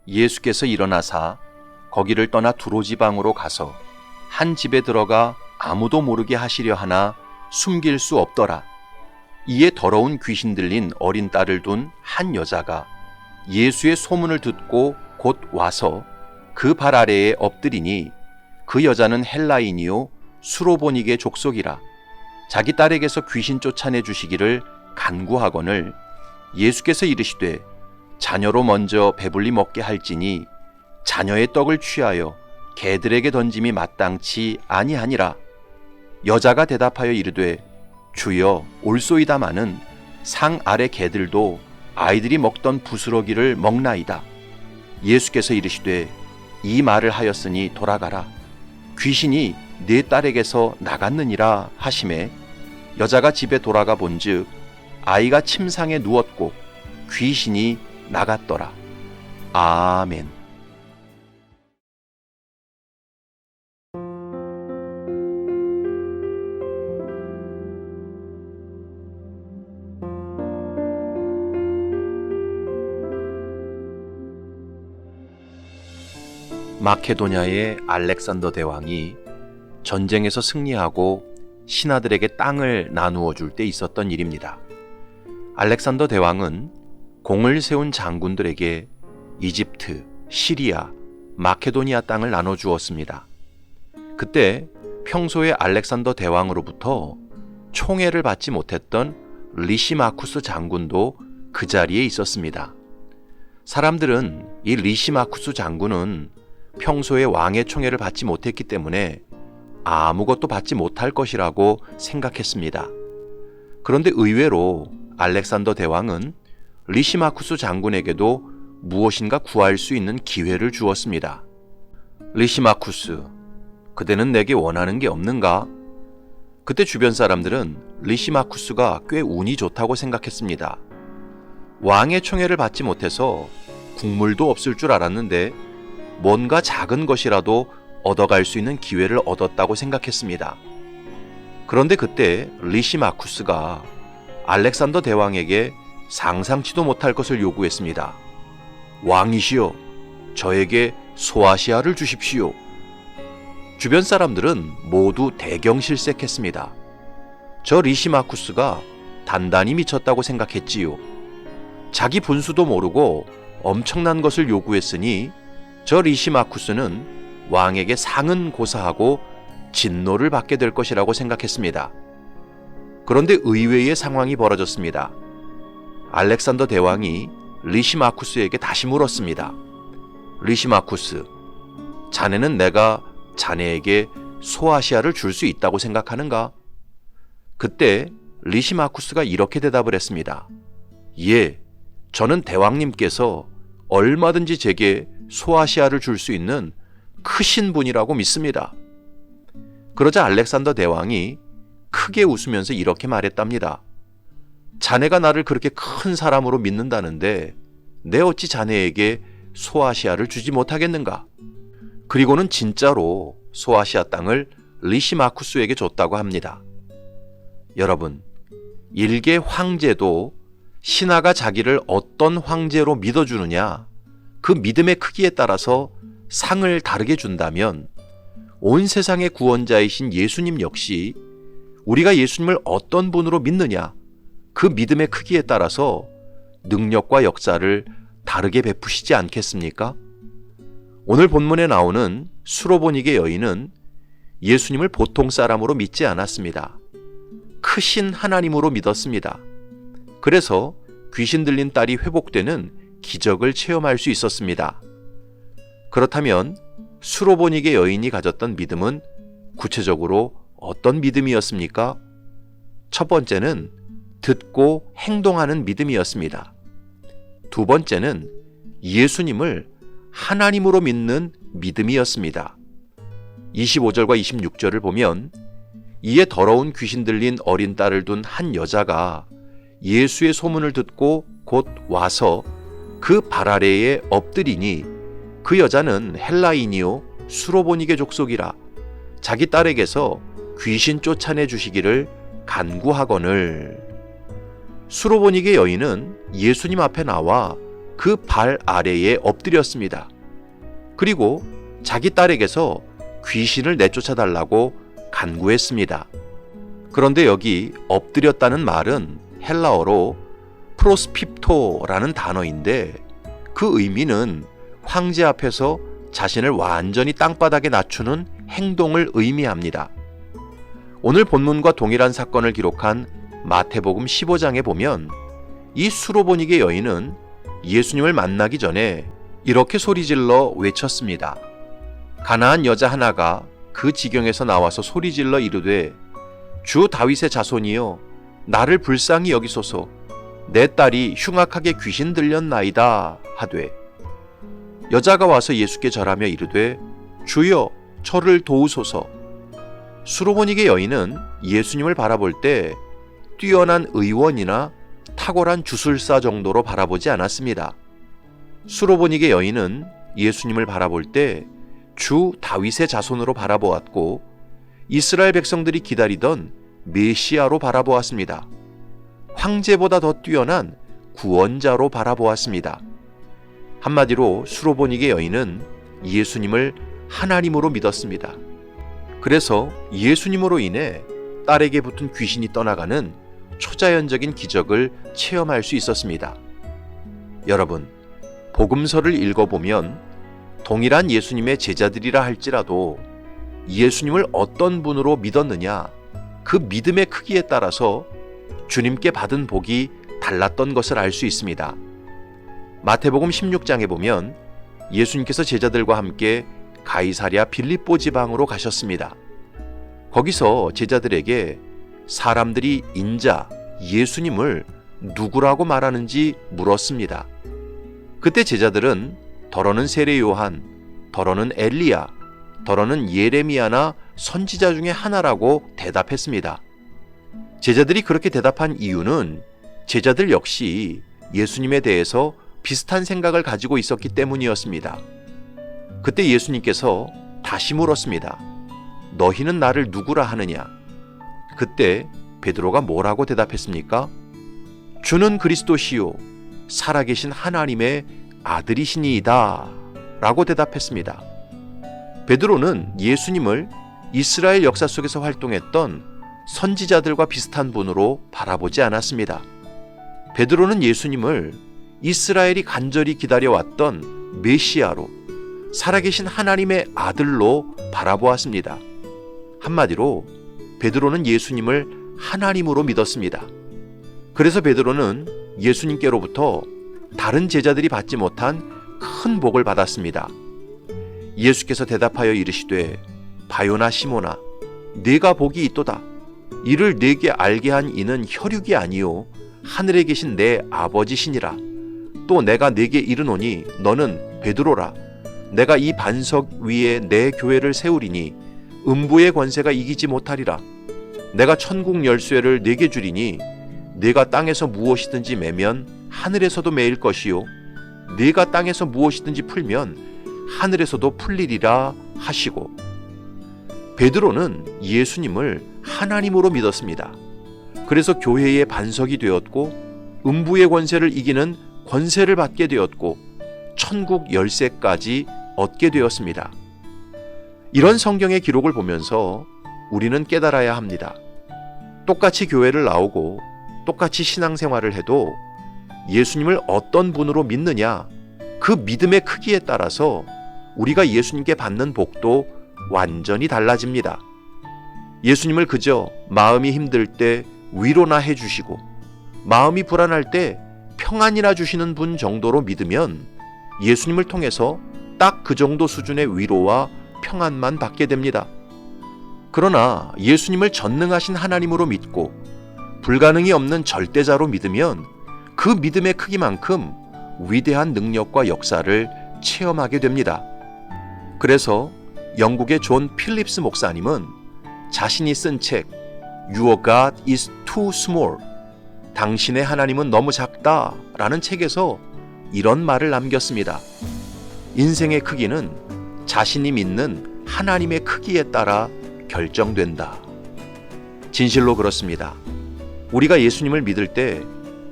예수께서 일어나사 거기를 떠나 두로 지방으로 가서 한 집에 들어가 아무도 모르게 하시려 하나 숨길 수 없더라. 이에 더러운 귀신 들린 어린 딸을 둔 한 여자가 예수의 소문을 듣고 곧 와서 그 발 아래에 엎드리니 그 여자는 헬라인이요 수로보니게 족속이라. 자기 딸에게서 귀신 쫓아내 주시기를 간구하거늘 예수께서 이르시되 자녀로 먼저 배불리 먹게 할지니 자녀의 떡을 취하여 개들에게 던짐이 마땅치 아니하니라. 여자가 대답하여 이르되 주여 올소이다마는 상 아래 개들도 아이들이 먹던 부스러기를 먹나이다. 예수께서 이르시되 이 말을 하였으니 돌아가라. 귀신이 네 딸에게서 나갔느니라 하시매 여자가 집에 돌아가 본즉 아이가 침상에 누웠고 귀신이 나갔더라. 아멘. 마케도냐의 알렉산더 대왕이 전쟁에서 승리하고 신하들에게 땅을 나누어 줄 때 있었던 일입니다. 알렉산더 대왕은 공을 세운 장군들에게 이집트, 시리아, 마케도니아 땅을 나눠 주었습니다. 그때 평소에 알렉산더 대왕으로부터 총애를 받지 못했던 리시마쿠스 장군도 그 자리에 있었습니다. 사람들은 이 리시마쿠스 장군은 평소에 왕의 총애를 받지 못했기 때문에 아무것도 받지 못할 것이라고 생각했습니다. 그런데 의외로 알렉산더 대왕은 리시마쿠스 장군에게도 무엇인가 구할 수 있는 기회를 주었습니다. 리시마쿠스, 그대는 내게 원하는 게 없는가? 그때 주변 사람들은 리시마쿠스가 꽤 운이 좋다고 생각했습니다. 왕의 총애를 받지 못해서 국물도 없을 줄 알았는데 뭔가 작은 것이라도 얻어갈 수 있는 기회를 얻었다고 생각했습니다. 그런데 그때 리시마쿠스가 알렉산더 대왕에게 상상치도 못할 것을 요구했습니다. 왕이시여, 저에게 소아시아를 주십시오. 주변 사람들은 모두 대경실색했습니다. 저 리시마쿠스가 단단히 미쳤다고 생각했지요. 자기 분수도 모르고 엄청난 것을 요구했으니 저 리시마쿠스는 왕에게 상은 고사하고 진노를 받게 될 것이라고 생각했습니다. 그런데 의외의 상황이 벌어졌습니다. 알렉산더 대왕이 리시마쿠스에게 다시 물었습니다. 리시마쿠스, 자네는 내가 자네에게 소아시아를 줄 수 있다고 생각하는가? 그때 리시마쿠스가 이렇게 대답을 했습니다. 예, 저는 대왕님께서 얼마든지 제게 소아시아를 줄 수 있는 크신 분이라고 믿습니다. 그러자 알렉산더 대왕이 크게 웃으면서 이렇게 말했답니다. 자네가 나를 그렇게 큰 사람으로 믿는다는데 내 어찌 자네에게 소아시아를 주지 못하겠는가? 그리고는 진짜로 소아시아 땅을 리시마쿠스에게 줬다고 합니다. 여러분, 일개 황제도 신하가 자기를 어떤 황제로 믿어주느냐, 그 믿음의 크기에 따라서 상을 다르게 준다면 온 세상의 구원자이신 예수님 역시 우리가 예수님을 어떤 분으로 믿느냐, 그 믿음의 크기에 따라서 능력과 역사를 다르게 베푸시지 않겠습니까? 오늘 본문에 나오는 수로보니게 여인은 예수님을 보통 사람으로 믿지 않았습니다. 크신 하나님으로 믿었습니다. 그래서 귀신 들린 딸이 회복되는 기적을 체험할 수 있었습니다. 그렇다면 수로보니게 여인이 가졌던 믿음은 구체적으로 어떤 믿음이었습니까? 첫 번째는 듣고 행동하는 믿음이었습니다. 두 번째는 예수님을 하나님으로 믿는 믿음이었습니다. 25절과 26절을 보면 이에 더러운 귀신 들린 어린 딸을 둔 한 여자가 예수의 소문을 듣고 곧 와서 그 발 아래에 엎드리니 그 여자는 헬라인이요 수로보니게 족속이라. 자기 딸에게서 귀신 쫓아내 주시기를 간구하거늘. 수로보니게 여인은 예수님 앞에 나와 그 발 아래에 엎드렸습니다. 그리고 자기 딸에게서 귀신을 내쫓아달라고 간구했습니다. 그런데 여기 엎드렸다는 말은 헬라어로 프로스핍토라는 단어인데 그 의미는 황제 앞에서 자신을 완전히 땅바닥에 낮추는 행동을 의미합니다. 오늘 본문과 동일한 사건을 기록한 마태복음 15장에 보면 이 수로보니게 여인은 예수님을 만나기 전에 이렇게 소리질러 외쳤습니다. 가나안 여자 하나가 그 지경에서 나와서 소리질러 이르되 주 다윗의 자손이여 나를 불쌍히 여기소서 내 딸이 흉악하게 귀신 들렸나이다 하되 여자가 와서 예수께 절하며 이르되 주여 저를 도우소서. 수로보니게 여인은 예수님을 바라볼 때 뛰어난 의원이나 탁월한 주술사 정도로 바라보지 않았습니다. 수로보니게 여인은 예수님을 바라볼 때 주 다윗의 자손으로 바라보았고 이스라엘 백성들이 기다리던 메시아로 바라보았습니다. 황제보다 더 뛰어난 구원자로 바라보았습니다. 한마디로 수로보니게 여인은 예수님을 하나님으로 믿었습니다. 그래서 예수님으로 인해 딸에게 붙은 귀신이 떠나가는 초자연적인 기적을 체험할 수 있었습니다. 여러분, 복음서를 읽어보면 동일한 예수님의 제자들이라 할지라도 예수님을 어떤 분으로 믿었느냐, 그 믿음의 크기에 따라서 주님께 받은 복이 달랐던 것을 알 수 있습니다. 마태복음 16장에 보면 예수님께서 제자들과 함께 가이사랴 빌립보 지방으로 가셨습니다. 거기서 제자들에게 사람들이 인자 예수님을 누구라고 말하는지 물었습니다. 그때 제자들은 더러는 세례 요한, 더러는 엘리야, 더러는 예레미야나 선지자 중에 하나라고 대답했습니다. 제자들이 그렇게 대답한 이유는 제자들 역시 예수님에 대해서 비슷한 생각을 가지고 있었기 때문이었습니다. 그때 예수님께서 다시 물었습니다. 너희는 나를 누구라 하느냐? 그때 베드로가 뭐라고 대답했습니까? 주는 그리스도시요 살아계신 하나님의 아들이시니이다 라고 대답했습니다. 베드로는 예수님을 이스라엘 역사 속에서 활동했던 선지자들과 비슷한 분으로 바라보지 않았습니다. 베드로는 예수님을 이스라엘이 간절히 기다려왔던 메시아로, 살아계신 하나님의 아들로 바라보았습니다. 한마디로 베드로는 예수님을 하나님으로 믿었습니다. 그래서 베드로는 예수님께로부터 다른 제자들이 받지 못한 큰 복을 받았습니다. 예수께서 대답하여 이르시되 바요나 시모나 네가 복이 있도다. 이를 네게 알게 한 이는 혈육이 아니요 하늘에 계신 내 아버지시니라. 또 내가 네게 이르노니 너는 베드로라. 내가 이 반석 위에 내 교회를 세우리니 음부의 권세가 이기지 못하리라. 내가 천국 열쇠를 네게 주리니 네가 땅에서 무엇이든지 매면 하늘에서도 매일 것이요 네가 땅에서 무엇이든지 풀면 하늘에서도 풀리리라 하시고. 베드로는 예수님을 하나님으로 믿었습니다. 그래서 교회의 반석이 되었고 음부의 권세를 이기는 권세를 받게 되었고 천국 열쇠까지 얻게 되었습니다. 이런 성경의 기록을 보면서 우리는 깨달아야 합니다. 똑같이 교회를 나오고 똑같이 신앙생활을 해도 예수님을 어떤 분으로 믿느냐, 그 믿음의 크기에 따라서 우리가 예수님께 받는 복도 완전히 달라집니다. 예수님을 그저 마음이 힘들 때 위로나 해주시고 마음이 불안할 때 평안이나 주시는 분 정도로 믿으면 예수님을 통해서 딱 그 정도 수준의 위로와 평안만 받게 됩니다. 그러나 예수님을 전능하신 하나님으로 믿고 불가능이 없는 절대자로 믿으면 그 믿음의 크기만큼 위대한 능력과 역사를 체험하게 됩니다. 그래서 영국의 존 필립스 목사님은 자신이 쓴 책 Your God is too small, 당신의 하나님은 너무 작다 라는 책에서 이런 말을 남겼습니다. 인생의 크기는 자신이 믿는 하나님의 크기에 따라 결정된다. 진실로 그렇습니다. 우리가 예수님을 믿을 때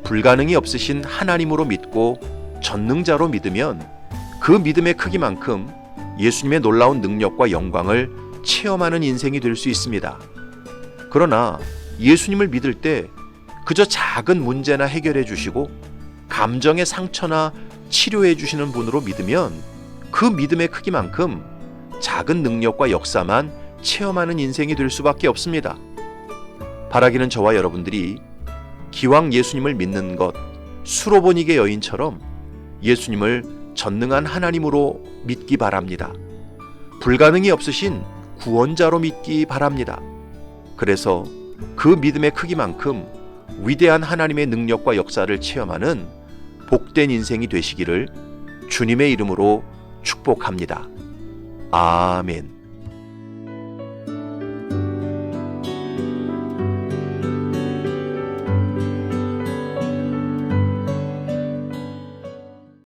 불가능이 없으신 하나님으로 믿고 전능자로 믿으면 그 믿음의 크기만큼 예수님의 놀라운 능력과 영광을 체험하는 인생이 될 수 있습니다. 그러나 예수님을 믿을 때 그저 작은 문제나 해결해 주시고 감정의 상처나 치료해 주시는 분으로 믿으면 그 믿음의 크기만큼 작은 능력과 역사만 체험하는 인생이 될 수밖에 없습니다. 바라기는 저와 여러분들이 기왕 예수님을 믿는 것, 수로보니게 여인처럼 예수님을 전능한 하나님으로 믿기 바랍니다. 불가능이 없으신 구원자로 믿기 바랍니다. 그래서 그 믿음의 크기만큼 위대한 하나님의 능력과 역사를 체험하는 복된 인생이 되시기를 주님의 이름으로 축복합니다. 아멘.